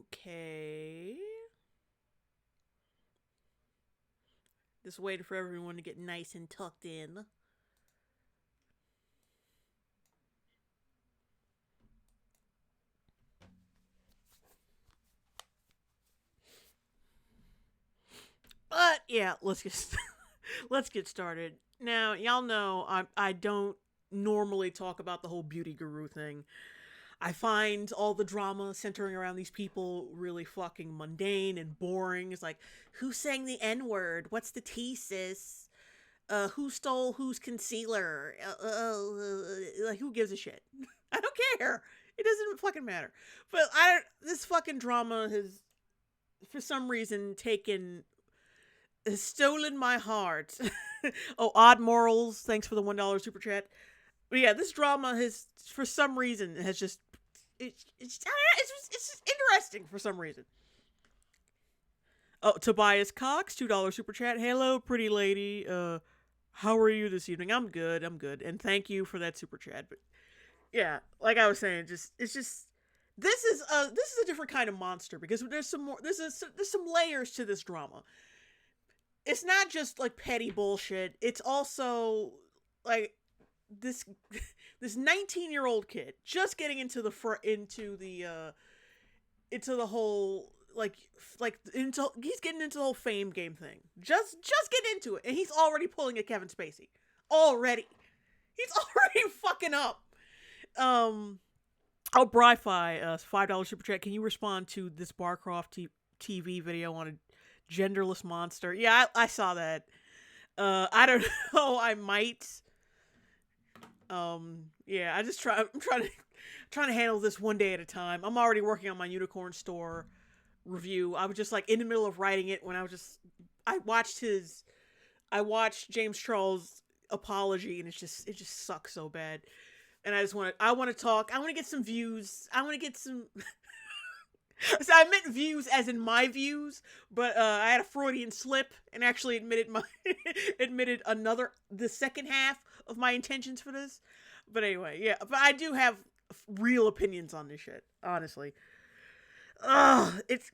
Okay. Just waiting for everyone to get nice and tucked in. But yeah, let's get started. Now, y'all know I don't normally talk about the whole beauty guru thing. I find all the drama centering around these people really fucking mundane and boring. It's like, who sang the N word? What's the T, sis? Who stole whose concealer? Like, who gives a shit? I don't care. It doesn't fucking matter. But this fucking drama has, for some reason, has stolen my heart. Oh, Odd Morals, thanks for the $1 super chat. But yeah, this drama has, for some reason, has just it's just interesting for some reason. Oh, Tobias Cox, $2 super chat. Hello, pretty lady. How are you this evening? I'm good. I'm good, and thank you for that super chat. But yeah, like I was saying, this is a different kind of monster because there's some more. There's some layers to this drama. It's not just like petty bullshit. It's also like this this 19-year-old kid just getting into the whole into he's getting into the whole fame game thing. Just get into it, and he's already pulling a Kevin Spacey. Already, he's already fucking up. Um, oh, Bri-Fi, $5 super chat. Can you respond to this Barcroft TV video on a genderless monster? Yeah, I saw that. I don't know. I might. Yeah, I'm trying to handle this one day at a time. I'm already working on my Unicorn Store review. I was just like in the middle of writing it when I watched James Charles' apology, and it just sucks so bad. And I want to talk. I want to get some views. I want to get some so I meant views as in my views, but I had a Freudian slip and actually admitted the second half of my intentions for this. But anyway, yeah. But I do have real opinions on this shit, honestly. Ugh, it's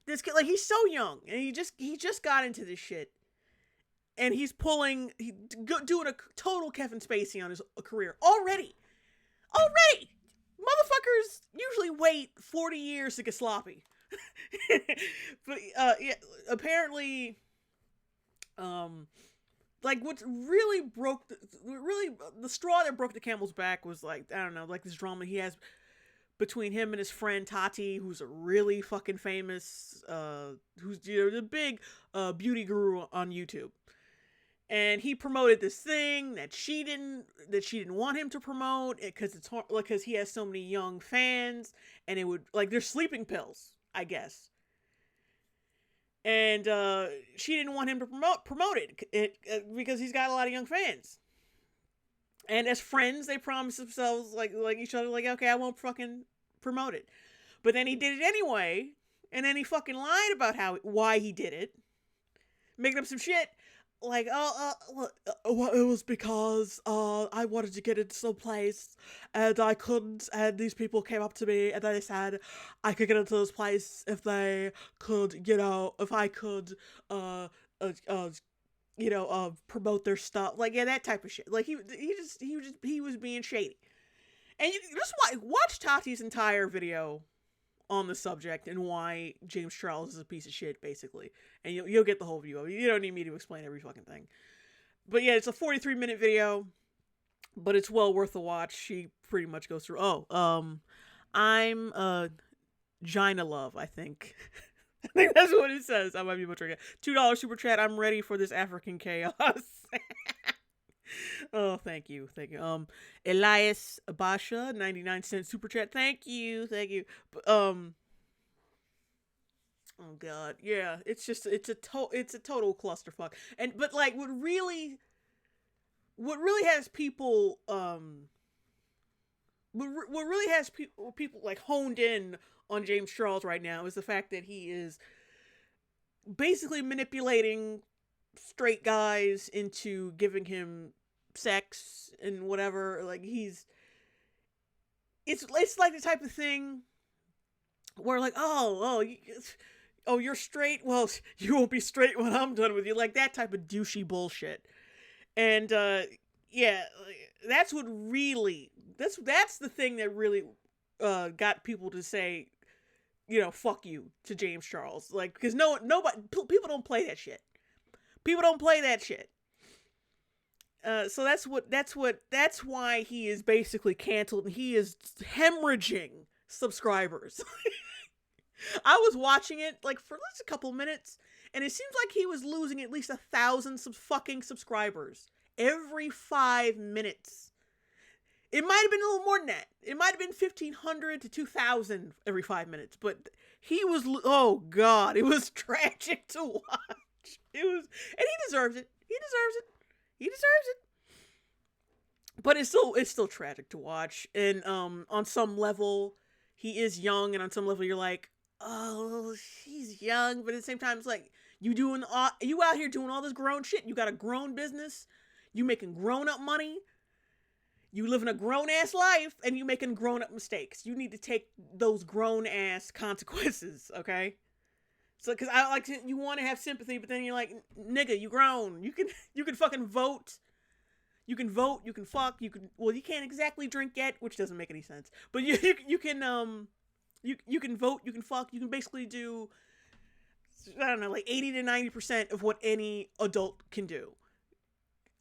this kid, like, he's so young and he just got into this shit, and doing a total Kevin Spacey on his career already. Already, motherfuckers usually wait 40 years to get sloppy. But yeah, apparently, um, like what really the straw that broke the camel's back was, like, I don't know, like this drama he has between him and his friend Tati, who's a really fucking famous, who's, the big beauty guru on YouTube. And he promoted this thing that she didn't want him to promote because because he has so many young fans, and it would, like, they're sleeping pills, I guess. And she didn't want him to promote because he's got a lot of young fans. And as friends, they promised themselves, like each other, like, okay, I won't fucking promote it. But then he did it anyway, and then he fucking lied about why he did it, making up some shit like, well, it was because I wanted to get into some place and I couldn't, and these people came up to me and they said I could get into this place if they could, if I could, uh, uh, uh promote their stuff, like, yeah, that type of shit. Like, he was being shady, and you just watch Tati's entire video on the subject and why James Charles is a piece of shit, basically, and you'll get the whole view of it. You don't need me to explain every fucking thing. But yeah, it's a 43-minute video, but it's well worth the watch. She pretty much goes through. I'm Gina Love, I think. I think that's what it says. I might be butchering it. $2 super chat. I'm ready for this African chaos. Oh, thank you. Elias Basha, 99-cent super chat. Thank you. Oh god, yeah. It's a total clusterfuck. But like, what really has people what really has people like honed in on James Charles right now is the fact that he is basically manipulating straight guys into giving him sex and whatever. Like it's like the type of thing where like, oh, you're straight. Well, you won't be straight when I'm done with you. Like that type of douchey bullshit. And yeah, that's what really that's the thing that really got people to say, fuck you to James Charles. Like, because nobody, people don't play that shit. People don't play that shit. So that's why he is basically canceled, and he is hemorrhaging subscribers. I was watching it like for at least a couple minutes, and it seems like he was losing at least 1,000 fucking subscribers every 5 minutes. It might have been a little more than that. It might have been 1,500 to 2,000 every 5 minutes, but he was, oh god, it was tragic to watch. It was, and he deserves it. He deserves it. He deserves it. But it's still tragic to watch. And on some level, he is young, and on some level, you're like, oh, he's young, but at the same time, it's like you out here doing all this grown shit. You got a grown business. You making grown up money. You living a grown ass life, and you making grown up mistakes. You need to take those grown ass consequences, okay? So, because I like to, you want to have sympathy, but then you're like, nigga, you grown. You can fucking vote. You can vote. You can fuck. Well, you can't exactly drink yet, which doesn't make any sense. But you can you can vote. You can fuck. You can basically do, I don't know, like 80 to 90% of what any adult can do.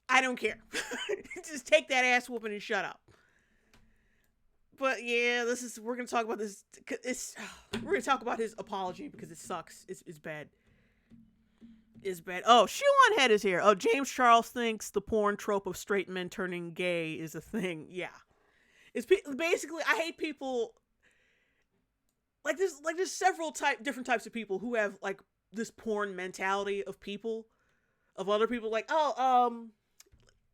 I don't care. Just take that ass whooping and shut up. But yeah, we're going to talk about this. We're going to talk about his apology because it sucks. It's bad. It's bad. Oh, Shoe Head is here. Oh, James Charles thinks the porn trope of straight men turning gay is a thing. Yeah. It's basically, I hate people. There's several different types of people who have like this porn mentality of people, of other people. Like,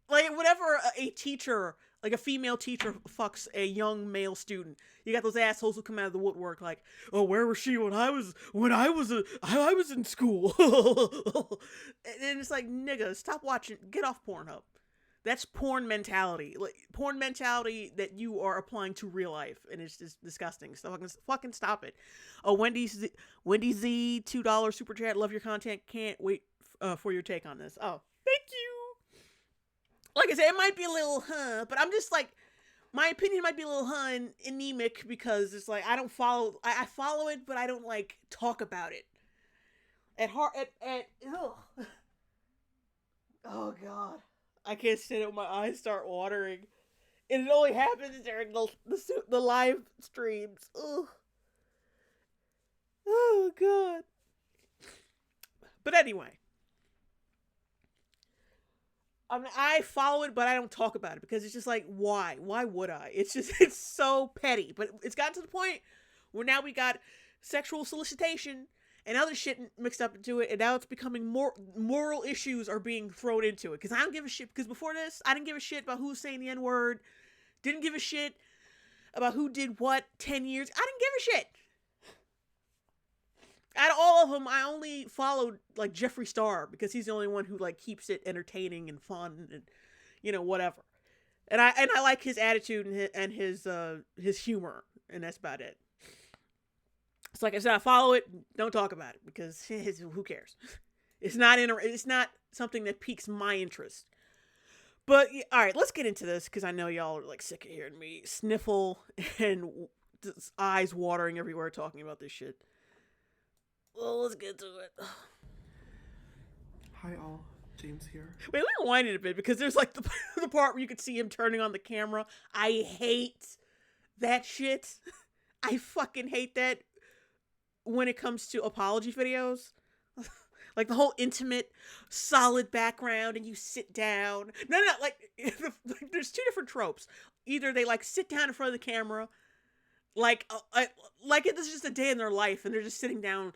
like whenever a teacher, like a female teacher, fucks a young male student, you got those assholes who come out of the woodwork like, oh, where was she when I was in school? And it's like, nigga, stop watching, get off Pornhub. That's porn mentality, like porn mentality that you are applying to real life, and it's just disgusting. So fucking stop it. Oh, Wendy Z, $2 super chat. Love your content. Can't wait for your take on this. Oh, thank you. Like I said, it might be a little, but I'm just like, my opinion might be a little, and anemic because it's like, I don't follow, I follow it, but I don't like talk about it. Ugh. Oh god. I can't stand it when my eyes start watering. And it only happens during the live streams. Ugh. Oh god. But anyway. I mean, I follow it, but I don't talk about it because it's just like, why? Why would I? It's so petty. But it's gotten to the point where now we got sexual solicitation and other shit mixed up into it, and now it's becoming more moral issues are being thrown into it. Because I don't give a shit. Because before this, I didn't give a shit about who's saying the N-word. Didn't give a shit about who did what 10 years. I didn't give a shit. Out of all of them, I only followed like Jeffree Star because he's the only one who like keeps it entertaining and fun and whatever. And I like his attitude and his humor, and that's about it. It's like I said, I follow it, don't talk about it because who cares? It's not something that piques my interest. But all right, let's get into this because I know y'all are like sick of hearing me sniffle and eyes watering everywhere talking about this shit. Well, let's get to it. Hi all, James here. Wait, let me rewind it a bit because there's like the part where you could see him turning on the camera. I hate that shit. I fucking hate that when it comes to apology videos. Like the whole intimate, solid background and you sit down. No, like there's two different tropes. Either they like sit down in front of the camera, like this is just a day in their life and they're just sitting down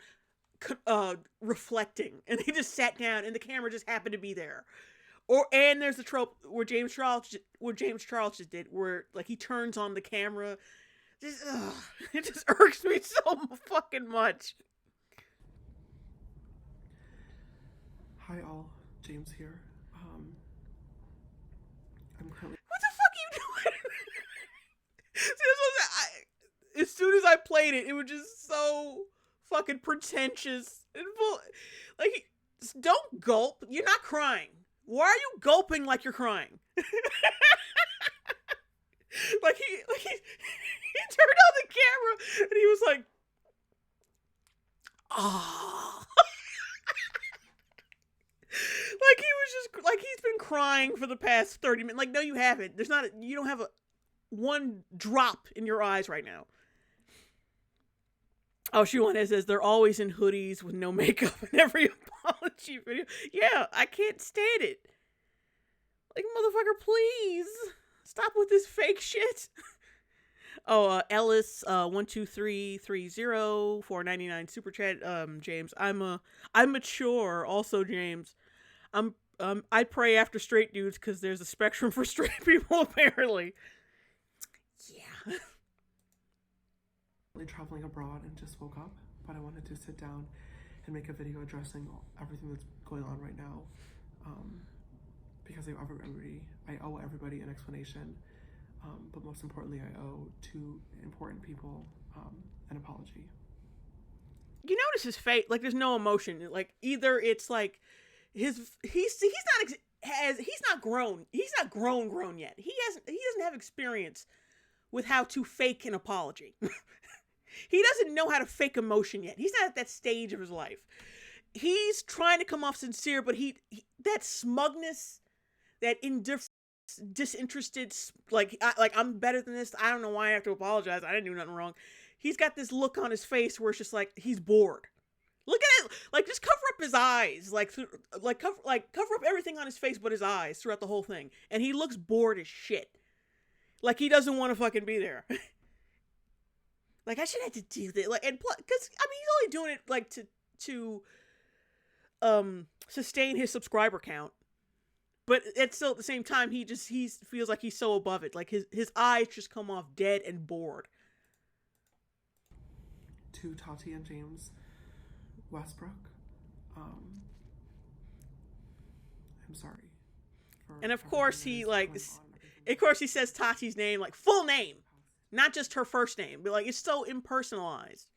reflecting, and they just sat down and the camera just happened to be there. And there's the trope where James Charles just did, where like he turns on the camera. Just, it just irks me so fucking much. Hi all, James here. I'm currently. What the fuck are you doing? As soon as I played it, it was just so fucking pretentious and full. Like, don't gulp. You're not crying. Why are you gulping like you're crying? like he turned on the camera and he was like, ah. Like he was just like he's been crying for the past 30 minutes. Like, no, you haven't. You don't have one drop in your eyes right now. Oh, Shuan says they're always in hoodies with no makeup in every apology video. Yeah, I can't stand it. Like, motherfucker, please stop with this fake shit. Oh, Ellis, 12330 499 super chat. James, I'm mature. Also, James, I pray after straight dudes because there's a spectrum for straight people apparently. Yeah. Traveling abroad and just woke up, but I wanted to sit down and make a video addressing everything that's going on right now, because I owe everybody an explanation, but most importantly I owe two important people an apology. You notice his face, like there's no emotion. Like either it's like he's not grown yet. He doesn't have experience with how to fake an apology. He doesn't know how to fake emotion yet. He's not at that stage of his life. He's trying to come off sincere, but that smugness, that disinterested, like I'm better than this. I don't know why I have to apologize. I didn't do nothing wrong. He's got this look on his face where it's just like he's bored. Look at it. Like, just cover up his eyes. Cover up everything on his face but his eyes throughout the whole thing. And he looks bored as shit. Like he doesn't want to fucking be there. Like, I should have to do this. Like, and because I mean, he's only doing it like to sustain his subscriber count. But it's still at the same time, he feels like he's so above it. Like his eyes just come off dead and bored. To Tati and James Westbrook, I'm sorry. And of course he says Tati's name, like full name, not just her first name, but like it's so impersonalized.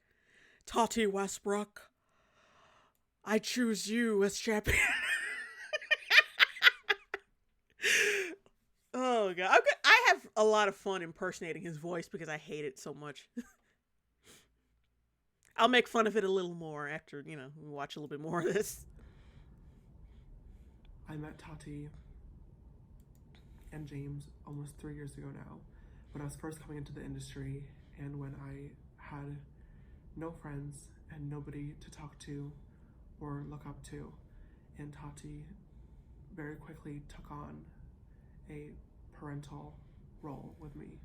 Tati Westbrook, I choose you as champion. Oh god, I have a lot of fun impersonating his voice because I hate it so much. I'll make fun of it a little more after, we watch a little bit more of this. I met Tati and James almost 3 years ago now, when I was first coming into the industry and when I had no friends and nobody to talk to or look up to. And Tati very quickly took on a parental role with me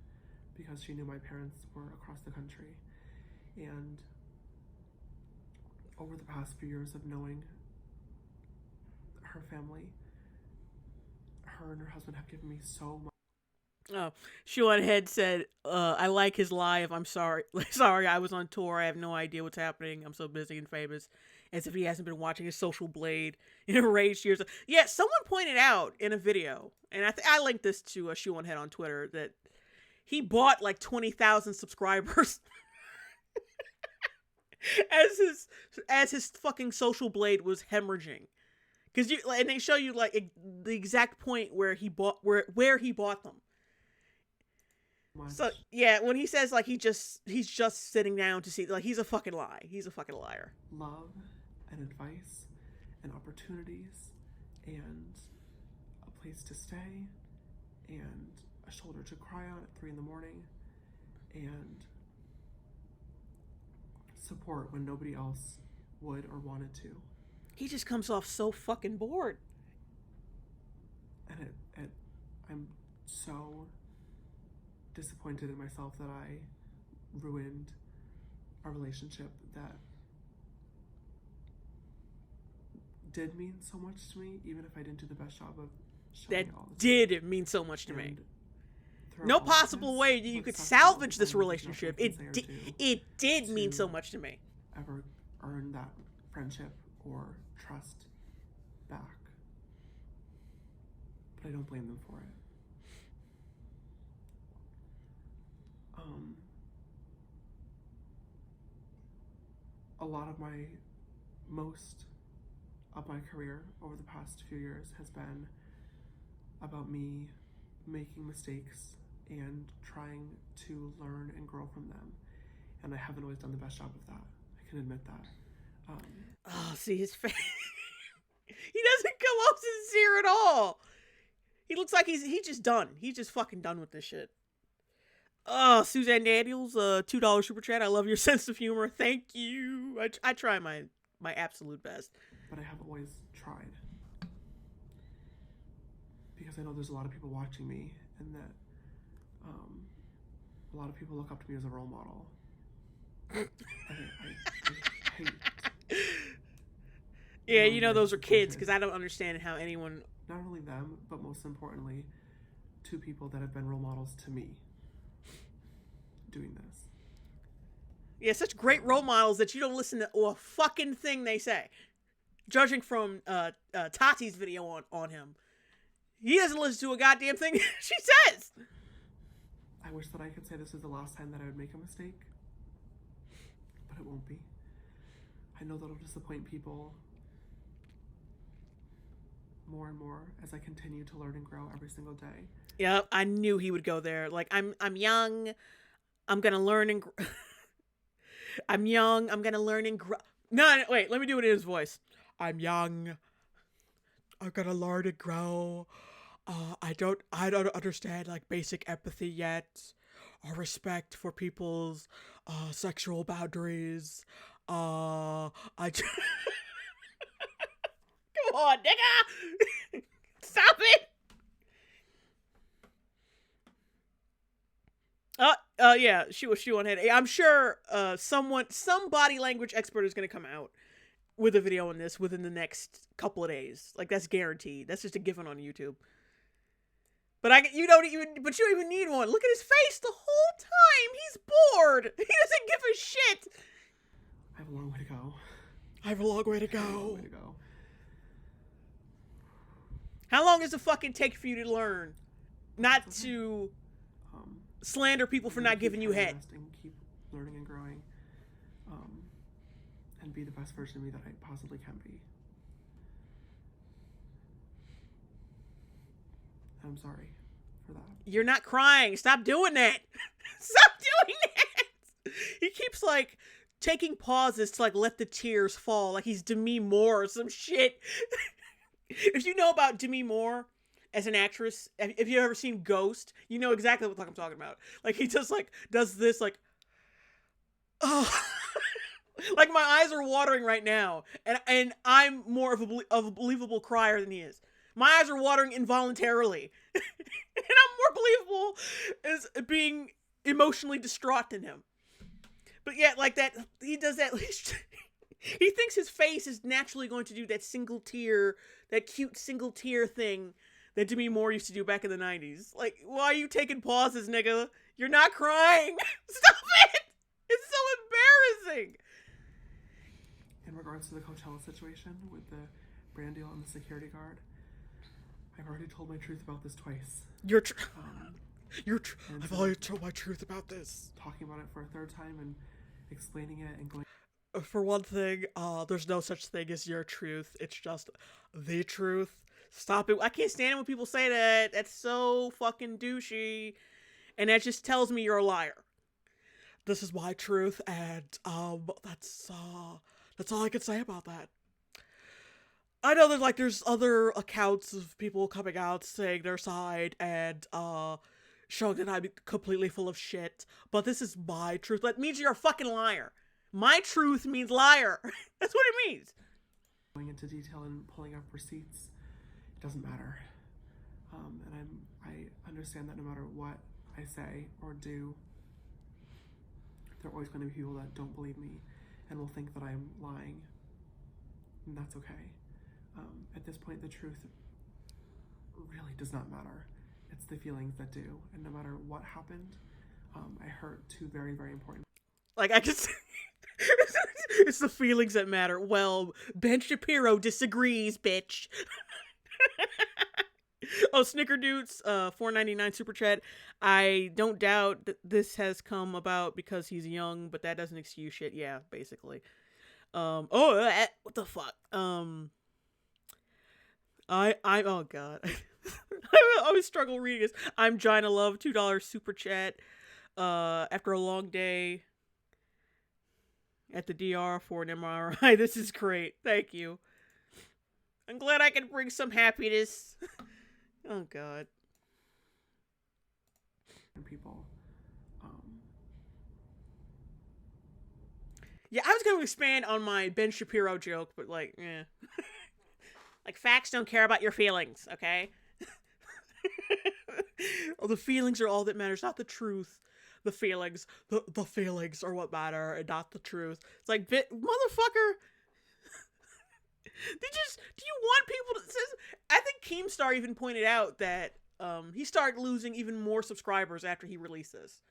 because she knew my parents were across the country. And over the past few years of knowing her family, her and her husband have given me so much. Oh, Sean Head said, I like his lie of I'm sorry. Sorry, I was on tour. I have no idea what's happening. I'm so busy and famous. As if he hasn't been watching his Social Blade in enraged years. Yeah, someone pointed out in a video, and I linked this to Sean Head on Twitter, that he bought like 20,000 subscribers. as his fucking Social Blade was hemorrhaging, and they show you like the exact point where he bought he bought them. So yeah, when he says like he's just sitting down to see, like, he's a fucking lie. He's a fucking liar. Love and advice and opportunities and a place to stay and a shoulder to cry on at 3 a.m. and support when nobody else would or wanted to. He just comes off so fucking bored. And I'm so disappointed in myself that I ruined a relationship that did mean so much to me, even if I didn't do the best job of showing that it all the time. did mean so much to me. And throughout No all of possible this, way you what could sucks about salvage the this thing is there's nothing relationship. I can say or do It did mean so to much to me. ever earn that friendship or trust back. But I don't blame them for it. A lot of most of my career over the past few years has been about me making mistakes and trying to learn and grow from them. And I haven't always done the best job of that. I can admit that. Oh, see his face. He doesn't come off sincere at all. He looks like he's just done. He's just fucking done with this shit. Oh, Suzanne Daniels, $2 super chat. I love your sense of humor. Thank you. I try my absolute best. But I haven't always tried. Because I know there's a lot of people watching me, and that a lot of people look up to me as a role model. I hate. Yeah, you know those are kids, because I don't understand how anyone... Not only them, but most importantly, two people that have been role models to me doing this. Yeah, such great role models that you don't listen to a fucking thing they say. Judging from Tati's video on him. He doesn't listen to a goddamn thing she says. I wish that I could say this is the last time that I would make a mistake. But it won't be. I know that it'll disappoint people more and more as I continue to learn and grow every single day. Yeah, I knew he would go there. Like, I'm young. I'm gonna learn and I'm young. I'm gonna learn and grow. No, wait. Let me do it in his voice. I'm young. I'm gonna learn and grow. I don't understand like basic empathy yet, or respect for people's sexual boundaries. I. Come on, nigga! Stop it! Yeah, she was on head. I'm sure some body language expert is gonna come out with a video on this within the next couple of days. Like, that's guaranteed. That's just a given on YouTube. But you don't even need one. Look at his face the whole time. He's bored. He doesn't give a shit. I have a long way to go. I have a long way to go. I have a long way to go. How long does it fucking take for you to learn? Not to slander people for not giving you head. And keep learning and growing. And be the best version of me that I possibly can be. I'm sorry for that. You're not crying. Stop doing that. Stop doing that. He keeps like taking pauses to like let the tears fall, like he's Demi Moore or some shit. If you know about Demi Moore as an actress, if you've ever seen Ghost, you know exactly what I'm talking about. Like, he just like does this like, oh. Like, my eyes are watering right now, and I'm more of a believable crier than he is. My eyes are watering involuntarily, and I'm more believable as being emotionally distraught than him. But yeah, like that, he does that. He thinks his face is naturally going to do that single tear, that cute single tear thing that Demi Moore used to do back in the 90s. Like, why are you taking pauses, nigga? You're not crying. Stop it! It's so embarrassing. In regards to the Coachella situation with the brand deal and the security guard, I've already told my truth about this twice. I've already told my truth about this. Talking about it for a third time and explaining it and going... For one thing, there's no such thing as your truth. It's just the truth. Stop it. I can't stand it when people say that. That's so fucking douchey. And that just tells me you're a liar. This is my truth, and that's all I can say about that. I know that there's other accounts of people coming out saying their side and showing that I'm completely full of shit, but this is my truth. That means you're a fucking liar. My truth means liar. That's what it means. Going into detail and pulling up receipts, it doesn't matter. And I understand that no matter what I say or do, there are always going to be people that don't believe me and will think that I'm lying. And that's okay. At this point, the truth really does not matter. It's the feelings that do. And no matter what happened, I hurt two very, very important. Like, I just. It's the feelings that matter. Well, Ben Shapiro disagrees, bitch. Oh, Snickerdoot's $4.99 super chat. I don't doubt that this has come about because he's young, but that doesn't excuse shit. Yeah, basically. What the fuck? Oh god. I always struggle reading this. I'm Gina Love, $2 super chat. After a long day at the DR for an MRI. This is great. Thank you. I'm glad I can bring some happiness. Oh god. People. Yeah, I was going to expand on my Ben Shapiro joke, but like, eh. Like, facts don't care about your feelings, okay? Oh, the feelings are all that matters, not the truth. The feelings. The feelings are what matter, and not the truth. It's like, motherfucker. Do you want people to... I think Keemstar even pointed out that he started losing even more subscribers after he released this.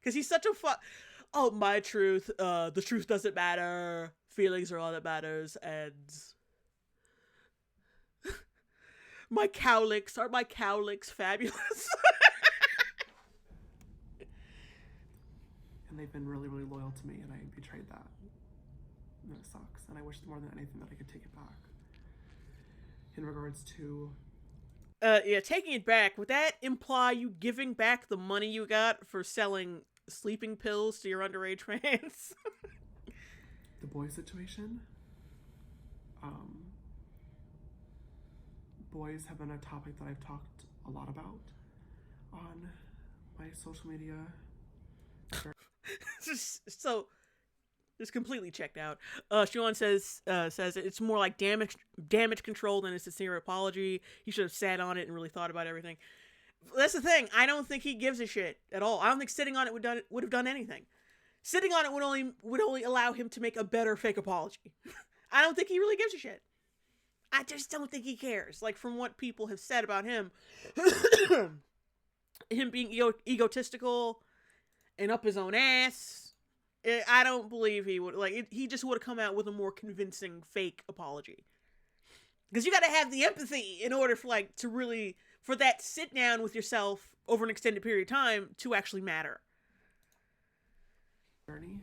Because he's such a oh, my truth, the truth doesn't matter, feelings are all that matters, and my cowlicks fabulous? And they've been really, really loyal to me, and I betrayed that. And it sucks, and I wish more than anything that I could take it back. In regards to... yeah, taking it back, would that imply you giving back the money you got for selling sleeping pills to your underage fans? The boy situation. Boys have been a topic that I've talked a lot about on my social media. So, just completely checked out. Sean says it's more like damage control than a sincere apology. He should have sat on it and really thought about everything. That's the thing. I don't think he gives a shit at all. I don't think sitting on it would have done anything. Sitting on it would only allow him to make a better fake apology. I don't think he really gives a shit. I just don't think he cares. Like, from what people have said about him, him being egotistical and up his own ass, I don't believe he would. Like, he just would have come out with a more convincing fake apology. Because you got to have the empathy in order for that sit down with yourself over an extended period of time to actually matter. Journey,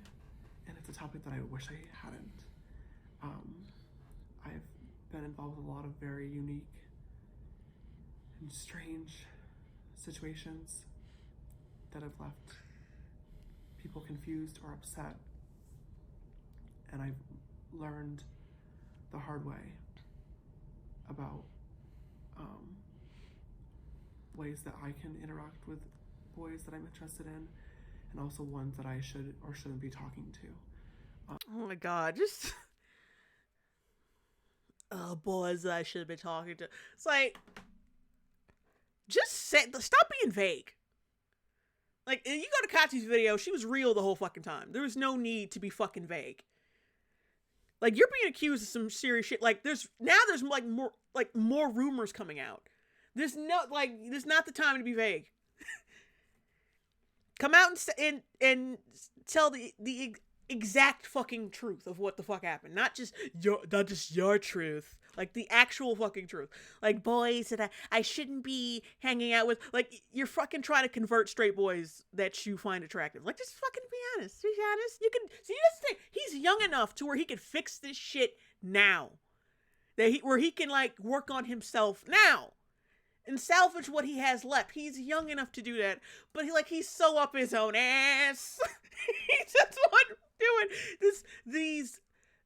and it's a topic that I wish I hadn't. I've been involved with a lot of very unique and strange situations that have left people confused or upset, and I've learned the hard way about ways that I can interact with boys that I'm interested in, and also ones that I should or shouldn't be talking to. Oh my god, just... boys that I should have been talking to. It's like, stop being vague. Like, you go to Katsu's video, she was real the whole fucking time. There was no need to be fucking vague. Like, you're being accused of some serious shit. Like, there's more rumors coming out. There's not the time to be vague. Come out and tell the exact fucking truth of what the fuck happened. Not just your truth. Like, the actual fucking truth. Like, boys that I shouldn't be hanging out with. Like, you're fucking trying to convert straight boys that you find attractive. Like, just fucking be honest. Be honest. You can see, that's the thing. He's young enough to where he could fix this shit now. Where he can, like, work on himself now. And salvage what he has left. He's young enough to do that. But he's so up his own ass. He just wants doing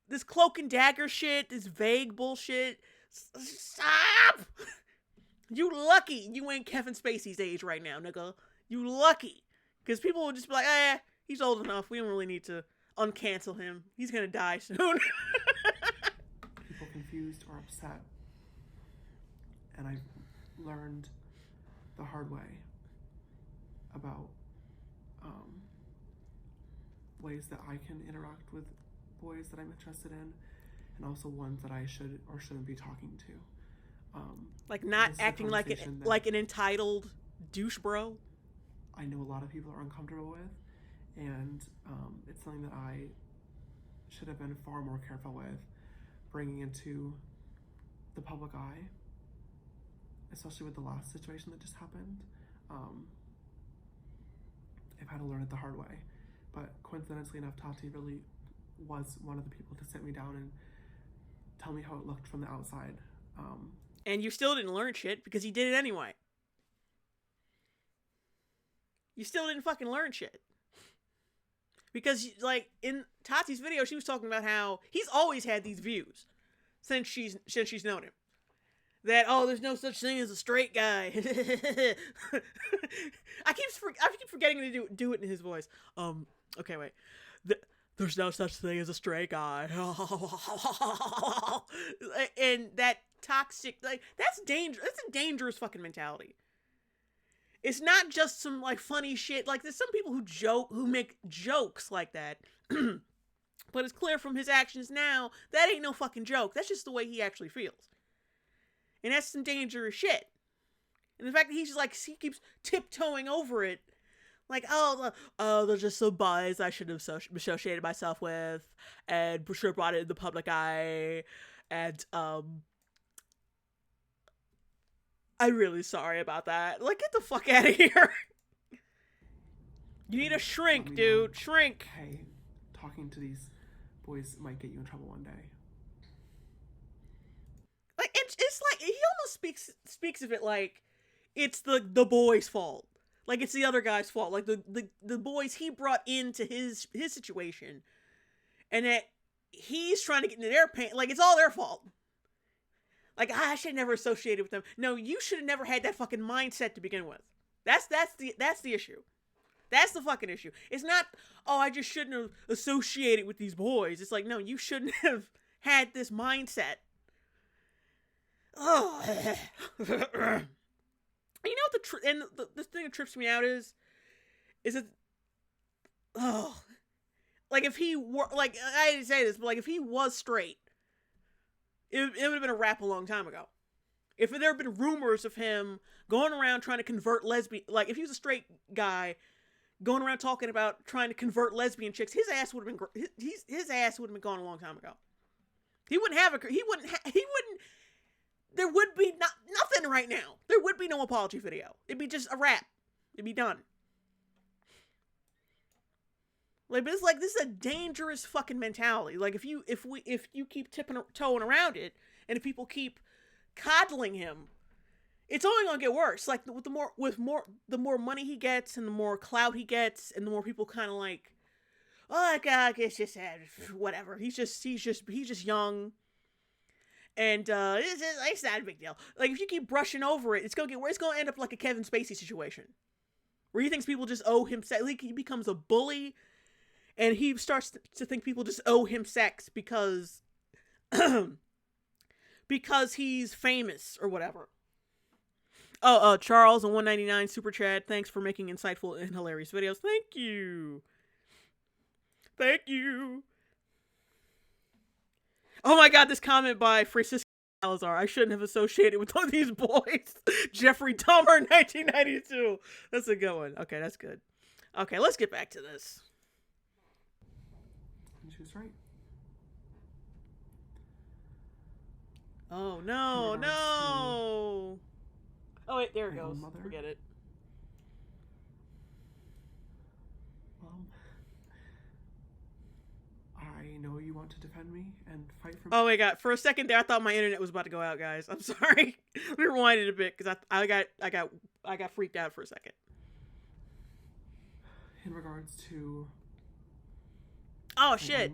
this cloak and dagger shit, this vague bullshit. Stop! You lucky you ain't Kevin Spacey's age right now, nigga. You lucky. Because people will just be like, he's old enough. We don't really need to uncancel him. He's gonna die soon. People confused or upset. And I've learned the hard way about ways that I can interact with boys that I'm interested in, and also ones that I should or shouldn't be talking to. Like not this is a acting like conversation that like an entitled douche bro. I know a lot of people are uncomfortable with, and it's something that I should have been far more careful with bringing into the public eye, especially with the last situation that just happened. I've had to learn it the hard way, but coincidentally enough, Tati really was one of the people to sit me down and tell me how it looked from the outside. And you still didn't learn shit because he did it anyway. You still didn't fucking learn shit. Because, like, in Tati's video, she was talking about how he's always had these views since she's known him. That, oh, there's no such thing as a straight guy. I keep forgetting to do it in his voice. Okay, wait. There's no such thing as a straight guy. And that toxic, like, that's dangerous. That's a dangerous fucking mentality. It's not just some, like, funny shit. Like, there's some people who make jokes like that. But it's clear from his actions now, that ain't no fucking joke. That's just the way he actually feels. And that's some dangerous shit. And the fact that he's just, like, he keeps tiptoeing over it. Like, they're just some boys I should have associated myself with. And should have brought it in the public eye. And, I'm really sorry about that. Like, get the fuck out of here. You need a shrink, dude. Shrink. Hey, talking to these boys might get you in trouble one day. Like, it's like, he almost speaks of it like it's the boy's fault. Like, it's the other guy's fault. Like, the boys he brought into his situation. And that he's trying to get into their pain. Like, it's all their fault. Like, I should have never associated with them. No, you should have never had that fucking mindset to begin with. That's the issue. That's the fucking issue. It's not, oh, I just shouldn't have associated with these boys. It's like, no, you shouldn't have had this mindset. Oh. You know what the thing that trips me out is it, oh, like if he were, like, I didn't say this, but like if he was straight, it would have been a wrap a long time ago. If there had been rumors of him going around trying to convert lesbian, like if he was a straight guy going around talking about trying to convert lesbian chicks, his ass would have been his ass would have been gone a long time ago. He wouldn't, there would be nothing right now. There would be no apology video. It'd be just a wrap. It'd be done. Like, but it's like, this is a dangerous fucking mentality. Like, if you keep toeing around it, and if people keep coddling him, it's only gonna get worse. Like, the more money he gets, and the more clout he gets, and the more people kind of like, oh God, it's just whatever. He's just young, and it's not a big deal. Like, if you keep brushing over it, it's gonna get worse. It's gonna end up like a Kevin Spacey situation, where he thinks people just owe him sex. Like, he becomes a bully, and he starts to think people just owe him sex because because he's famous or whatever. Oh, Charles and 199 super chat. Thanks for making insightful and hilarious videos. Thank you. Thank you. Oh my God, this comment by Francisco Salazar. I shouldn't have associated with all these boys. Jeffrey Dahmer, 1992. That's a good one. Okay, that's good. Okay, let's get back to this. She was right. Oh, no. Oh, wait, there it goes. Forget it. Well, I know you want to defend me and fight for me. Oh my God! For a second there, I thought my internet was about to go out, guys. I'm sorry. Let me rewind it a bit because I got freaked out for a second. In regards to. Oh shit!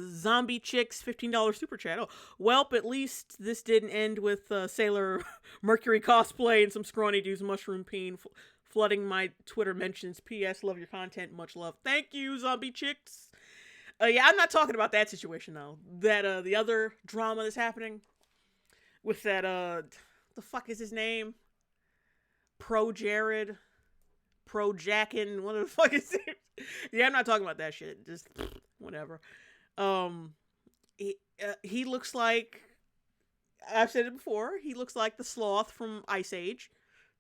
Zombie Chicks $15 super chat. Oh, welp, at least this didn't end with Sailor Mercury cosplay and some scrawny dude's mushroom peen flooding my Twitter mentions. P.S. Love your content. Much love. Thank you, Zombie Chicks. Yeah, I'm not talking about that situation though. That the other drama that's happening with that the fuck is his name? Pro Jared, Pro Jackin, what the fuck is it? Yeah, I'm not talking about that shit. Just whatever. He looks like I've said it before. He looks like the sloth from Ice Age.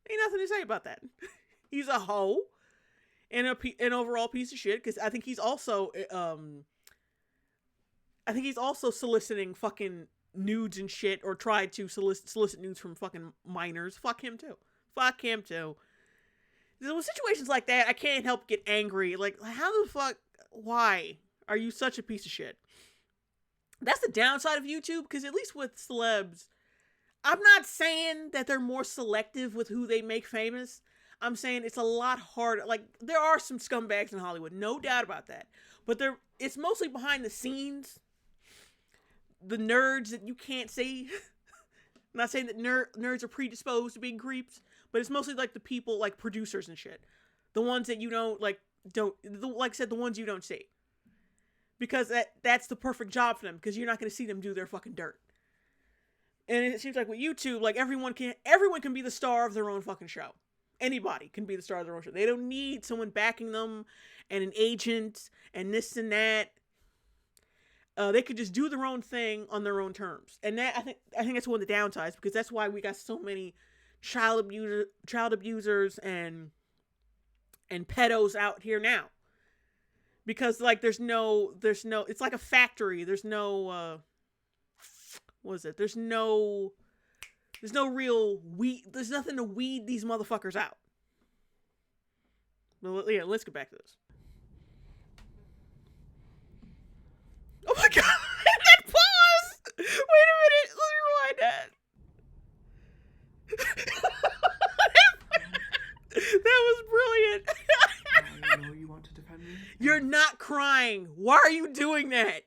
Ain't nothing to say about that. He's a hoe and an overall piece of shit. Because I think he's also soliciting fucking nudes and shit, or tried to solicit nudes from fucking minors. Fuck him too. Fuck him too. With situations like that, I can't help get angry. Like, how the fuck? Why are you such a piece of shit? That's the downside of YouTube, because at least with celebs, I'm not saying that they're more selective with who they make famous. I'm saying it's a lot harder. Like, there are some scumbags in Hollywood, no doubt about that. But it's mostly behind the scenes. The nerds that you can't see. I'm not saying that nerds are predisposed to being creeps, but it's mostly like the people, like producers and shit. The ones that you don't, like I said, the ones you don't see. Because that's the perfect job for them, because you're not going to see them do their fucking dirt. And it seems like with YouTube, like everyone can be the star of their own fucking show. Anybody can be the star of their own show. They don't need someone backing them and an agent and this and that. They could just do their own thing on their own terms. And that I think that's one of the downsides, because that's why we got so many child abusers and pedos out here now. Because, like, there's no, it's like a factory. There's no, there's no real there's nothing to weed these motherfuckers out. Well, yeah, let's get back to this. Oh my god, that pause! Wait a minute, let me rewind that. That was brilliant. I know you want to defend me. You're not crying. Why are you doing that?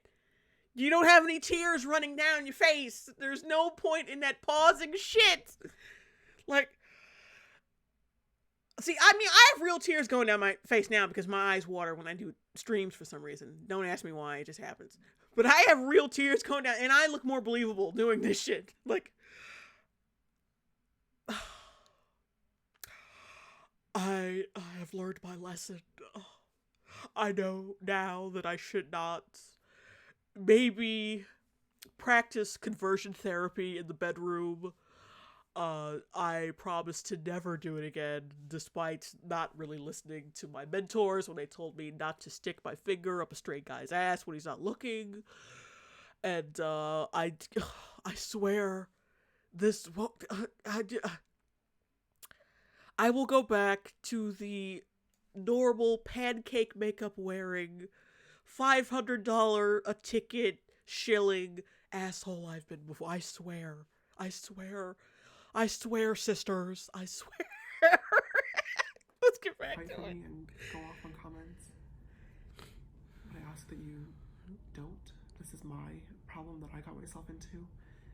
You don't have any tears running down your face. There's no point in that pausing shit. Like, see, I mean, I have real tears going down my face now because my eyes water when I do streams for some reason. Don't ask me why, it just happens. But I have real tears going down, and I look more believable doing this shit. Like, I have learned my lesson. I know now that I should not maybe practice conversion therapy in the bedroom. I promise to never do it again, despite not really listening to my mentors when they told me not to stick my finger up a straight guy's ass when he's not looking. And I swear, I will go back to the normal pancake makeup wearing, $500 a ticket shilling asshole I've been before. I swear, sisters. I swear. Let's get back to it. And go off on comments. But I ask that you don't. This is my problem that I got myself into,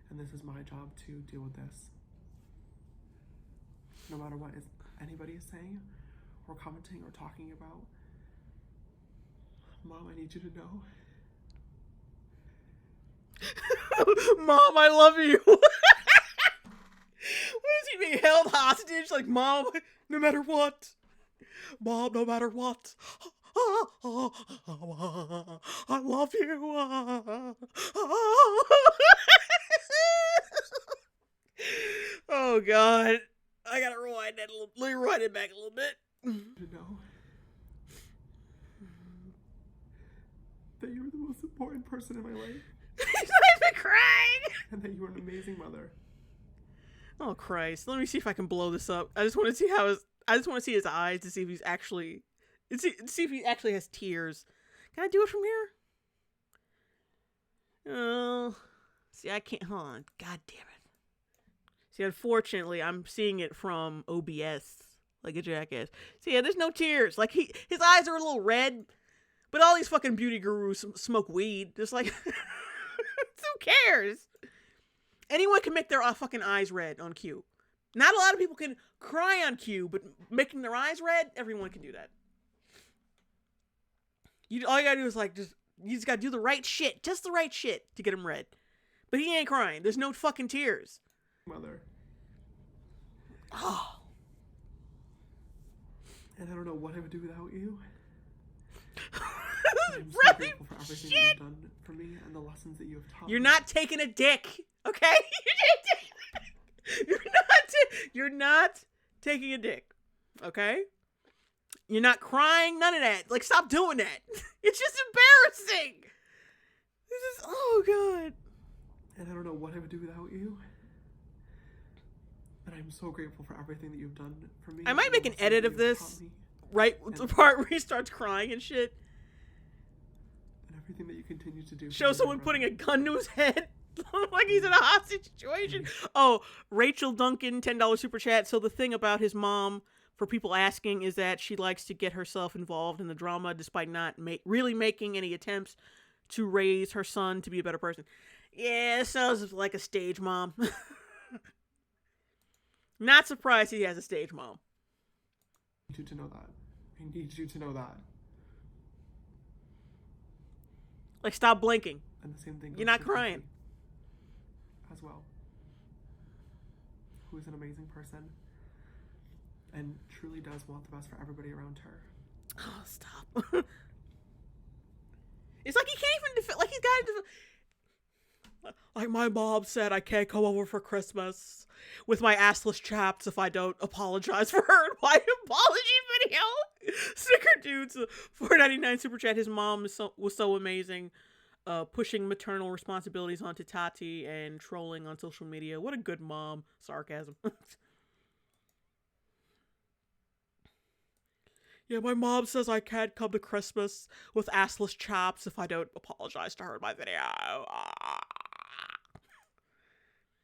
and this is my job to deal with this. No matter what anybody is saying, or commenting, or talking about, Mom, I need you to know. Mom, I love you. What is he being held hostage? Like, Mom, no matter what. Mom, no matter what. I love you. Oh, God. I gotta rewind that let me rewind it back a little bit. To know that you were the most important person in my life. He's not even crying. And that you were an amazing mother. Oh Christ! Let me see if I can blow this up. I just want to see his eyes to see if he's actually, see if he actually has tears. Can I do it from here? Oh, see, I can't. Hold on. God damn it. See, unfortunately, I'm seeing it from OBS, like a jackass. See, yeah, there's no tears. Like his eyes are a little red, but all these fucking beauty gurus smoke weed. Just like, who cares? Anyone can make their fucking eyes red on cue. Not a lot of people can cry on cue, but making their eyes red, everyone can do that. All you gotta do is you just gotta do the right shit, just the right shit to get him red. But he ain't crying. There's no fucking tears. Mother. Oh. And I don't know what I would do without you. I'm so really grateful for everything that shit. you've done for me and the lessons that you have taught You're me. not taking a dick, okay? You're not taking a dick, okay? You're not crying, none of that. Like, stop doing that. It's just embarrassing. This is, oh God. And I don't know what I would do without you. And I'm so grateful for everything that you've done for me. I might and make the an lessons edit that of you've this, taught me, right? The part where he starts crying and shit. and everything that you continue to do. for Show me, my someone putting a brother. gun to his head. Like he's in a hostage situation. Oh, Rachel Duncan, $10 super chat. So the thing about his mom, for people asking, is that she likes to get herself involved in the drama despite not really making any attempts to raise her son to be a better person. Yeah, sounds like a stage mom. Not surprised he has a stage mom. I need you to know that. I need you to know that. Like, stop blinking. And the same thing. You're goes not for crying. Tati as well. Who is an amazing person and truly does want the best for everybody around her. Oh, stop. It's like he can't even defend. Like, he's got to. Like, my mom said I can't come over for Christmas with my assless chaps if I don't apologize for her in my apology video. Sticker Dudes, $4.99 super chat. His mom was so amazing, pushing maternal responsibilities onto Tati and trolling on social media. What a good mom. Sarcasm. Yeah, my mom says I can't come to Christmas with assless chops if I don't apologize to her in my video.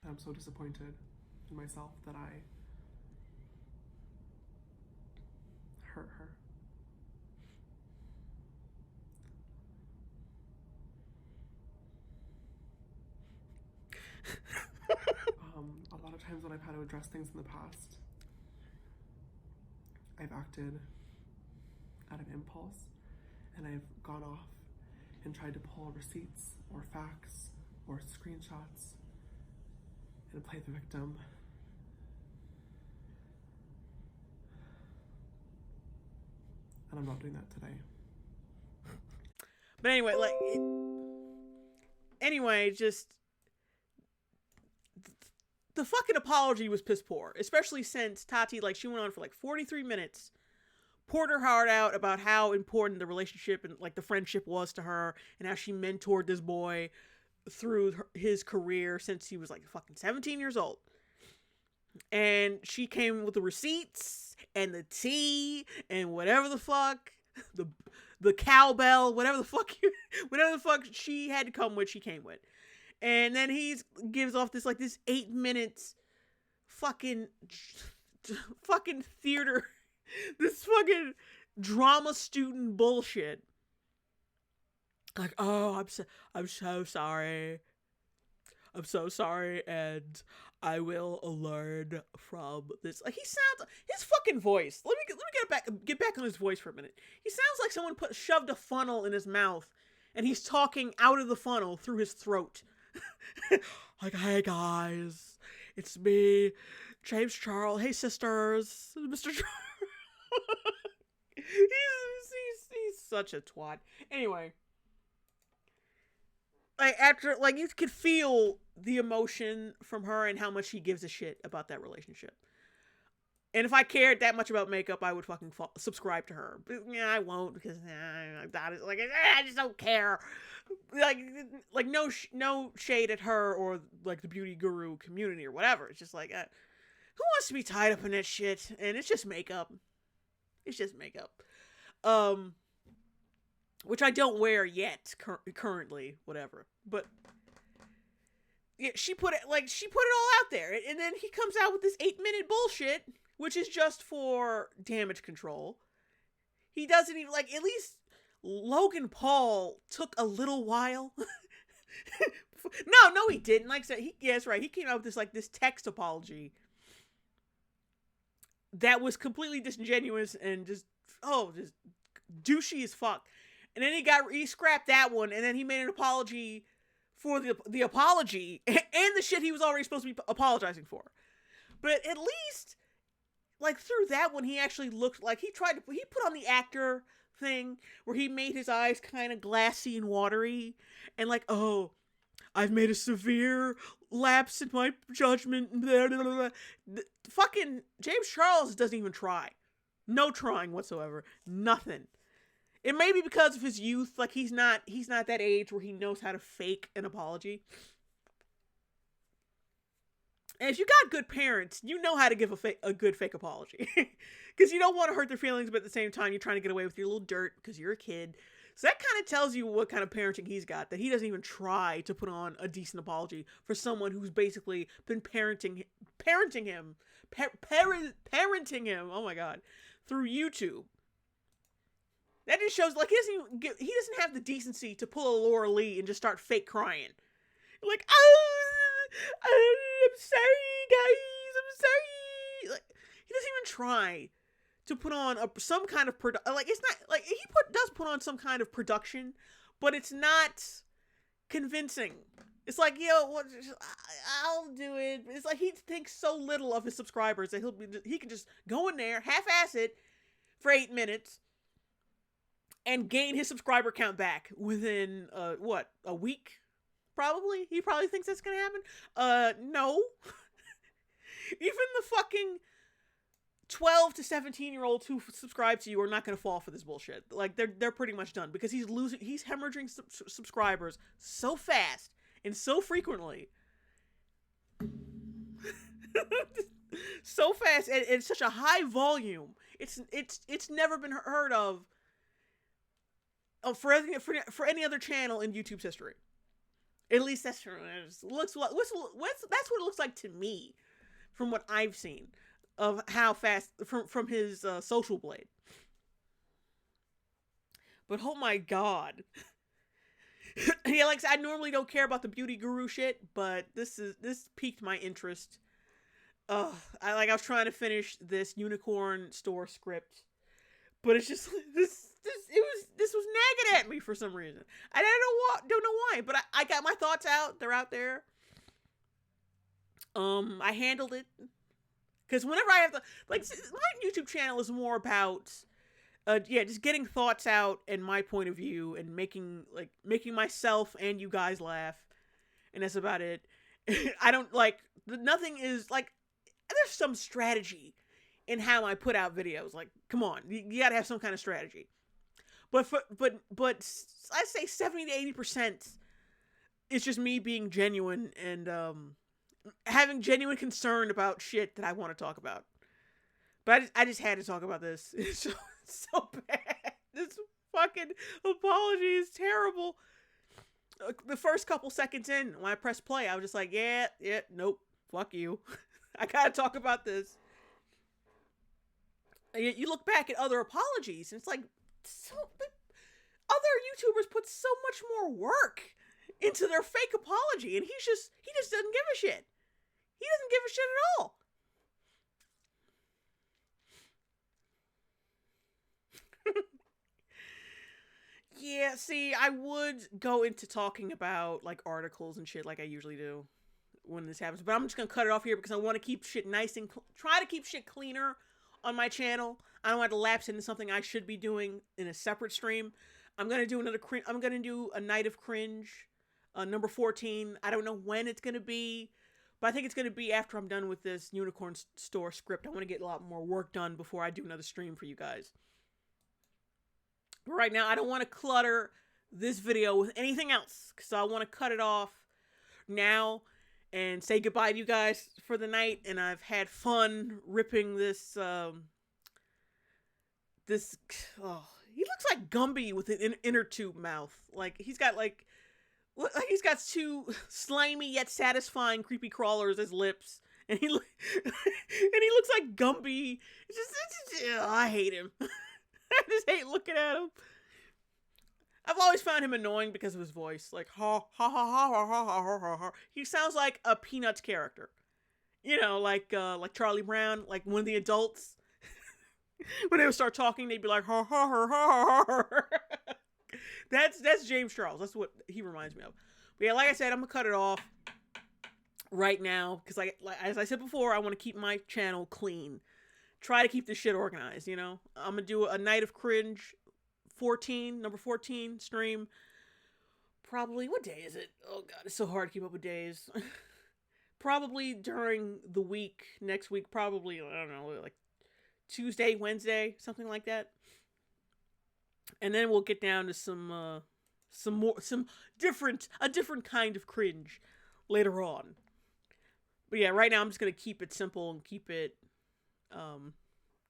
I'm so disappointed in myself that I hurt her. A lot of times when I've had to address things in the past, I've acted out of impulse, and I've gone off and tried to pull receipts or facts or screenshots and play the victim. And I'm not doing that today. But anyway, just the fucking apology was piss poor, especially since Tati, like, she went on for like 43 minutes, poured her heart out about how important the relationship and like the friendship was to her, and how she mentored this boy through his career since he was like fucking 17 years old. And she came with the receipts and the tea and whatever the fuck, the cowbell, whatever the fuck she had to come with, she came with. And then he gives off this 8 minutes fucking theater, this fucking drama student bullshit. Like, oh, I'm so sorry. I'm so sorry, and I will learn from this. Like, his fucking voice. Let me get back on his voice for a minute. He sounds like someone shoved a funnel in his mouth, and he's talking out of the funnel through his throat. Like, hey guys, it's me, James Charles. Hey sisters, Mr. Charles. he's such a twat. Anyway. You could feel the emotion from her and how much she gives a shit about that relationship. And if I cared that much about makeup, I would fucking subscribe to her. But, yeah, I won't because I just don't care. Like no shade at her or like the beauty guru community or whatever. It's just like, who wants to be tied up in that shit? And it's just makeup. It's just makeup. Which I don't wear yet, currently, whatever. But yeah, she put it all out there, and then he comes out with this 8-minute bullshit, which is just for damage control. He doesn't even at least Logan Paul took a little while. No, he didn't. Like I said, that's right. He came out with this text apology that was completely disingenuous and just douchey as fuck. And then he scrapped that one, and then he made an apology for the apology and the shit he was already supposed to be apologizing for. But at least, through that one, he actually looked like he put on the actor thing where he made his eyes kind of glassy and watery and like, oh, I've made a severe lapse in my judgment. Blah, blah, blah. Fucking James Charles doesn't even try. No trying whatsoever. Nothing. It may be because of his youth. Like he's not that age where he knows how to fake an apology. And if you got good parents, you know how to give a good fake apology. Because you don't want to hurt their feelings, but at the same time, you're trying to get away with your little dirt because you're a kid. So that kind of tells you what kind of parenting he's got, that he doesn't even try to put on a decent apology for someone who's basically been parenting him, oh my God, through YouTube. That just shows, like, he doesn't have the decency to pull a Laura Lee and just start fake crying. Like, I'm sorry, guys, I'm sorry. Like, he doesn't even try to put on some kind of like, it's not like he does put on some kind of production, but it's not convincing. It's like, I'll do it. It's like he thinks so little of his subscribers that he can just go in there, half-ass it for 8 minutes, and gain his subscriber count back within a week. Probably. He probably thinks that's gonna happen. No. Even the fucking 12 to 17-year-olds who subscribe to you are not going to fall for this bullshit. Like, they're pretty much done because he's hemorrhaging subscribers so fast and so frequently. So fast and such a high volume. It's never been heard of for any other channel in YouTube's history. At least that's true. That's what it looks like to me from what I've seen of how fast from his social blade. But oh my God. Yeah, like I normally don't care about the beauty guru shit, but this piqued my interest. I was trying to finish this unicorn store script, but it's just this was nagging at me for some reason. I don't know why, but I got my thoughts out. They're out there. I handled it. Because whenever I have to, like, my YouTube channel is more about, just getting thoughts out and my point of view and making myself and you guys laugh. And that's about it. I don't, like, nothing is, like, there's some strategy in how I put out videos. Like, come on, you gotta have some kind of strategy. But I'd say 70 to 80% is just me being genuine and, having genuine concern about shit that I want to talk about. But I just had to talk about this. It's so bad. This fucking apology is terrible. The first couple seconds in, when I pressed play, I was just like, yeah, nope, fuck you. I gotta talk about this. And you look back at other apologies, and it's like, other YouTubers put so much more work into their fake apology, and he just doesn't give a shit. He doesn't give a shit at all. Yeah, see, I would go into talking about, like, articles and shit like I usually do when this happens, but I'm just gonna cut it off here because I want to keep shit nice and try to keep shit cleaner on my channel. I don't want to lapse into something I should be doing in a separate stream. I'm gonna do I'm gonna do a Night of Cringe, number 14. I don't know when it's gonna be, but I think it's going to be after I'm done with this Unicorn Store script. I want to get a lot more work done before I do another stream for you guys. But right now, I don't want to clutter this video with anything else, because I want to cut it off now and say goodbye to you guys for the night. And I've had fun ripping this, he looks like Gumby with an inner tube mouth. Like, he's got two slimy yet satisfying creepy crawlers as lips, and he looks like Gumby. I hate him. I just hate looking at him. I've always found him annoying because of his voice, like ha ha ha ha ha ha ha ha ha. He sounds like a Peanuts character, like Charlie Brown, like one of the adults. When they would start talking, they'd be like ha ha ha ha ha. That's James Charles. That's what he reminds me of. But yeah, like I said, I'm gonna cut it off right now because, as I said before, I want to keep my channel clean. Try to keep this shit organized. I'm gonna do a Night of Cringe 14, number 14 stream. Probably, what day is it? Oh god, it's so hard to keep up with days. Probably during the week, next week, probably, I don't know, like Tuesday, Wednesday, something like that. And then we'll get down to a different kind of cringe later on. But yeah, right now I'm just gonna keep it simple and keep it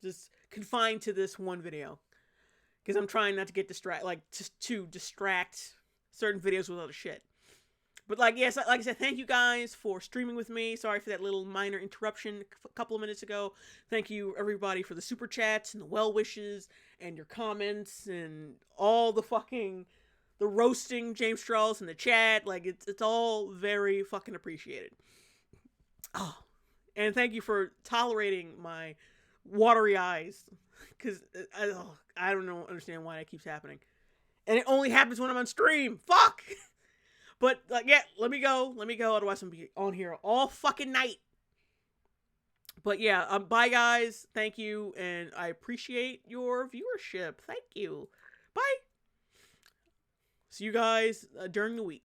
just confined to this one video, because I'm trying not to get to distract certain videos with other shit. But like I said, thank you guys for streaming with me. Sorry for that little minor interruption a couple of minutes ago. Thank you everybody for the super chats and the well wishes and your comments and all the roasting James Strauss in the chat. Like it's all very fucking appreciated. Oh, and thank you for tolerating my watery eyes, because I don't understand why that keeps happening, and it only happens when I'm on stream. Fuck. But yeah, let me go. Otherwise, I'm gonna be on here all fucking night. But yeah, bye guys. Thank you, and I appreciate your viewership. Thank you. Bye. See you guys during the week.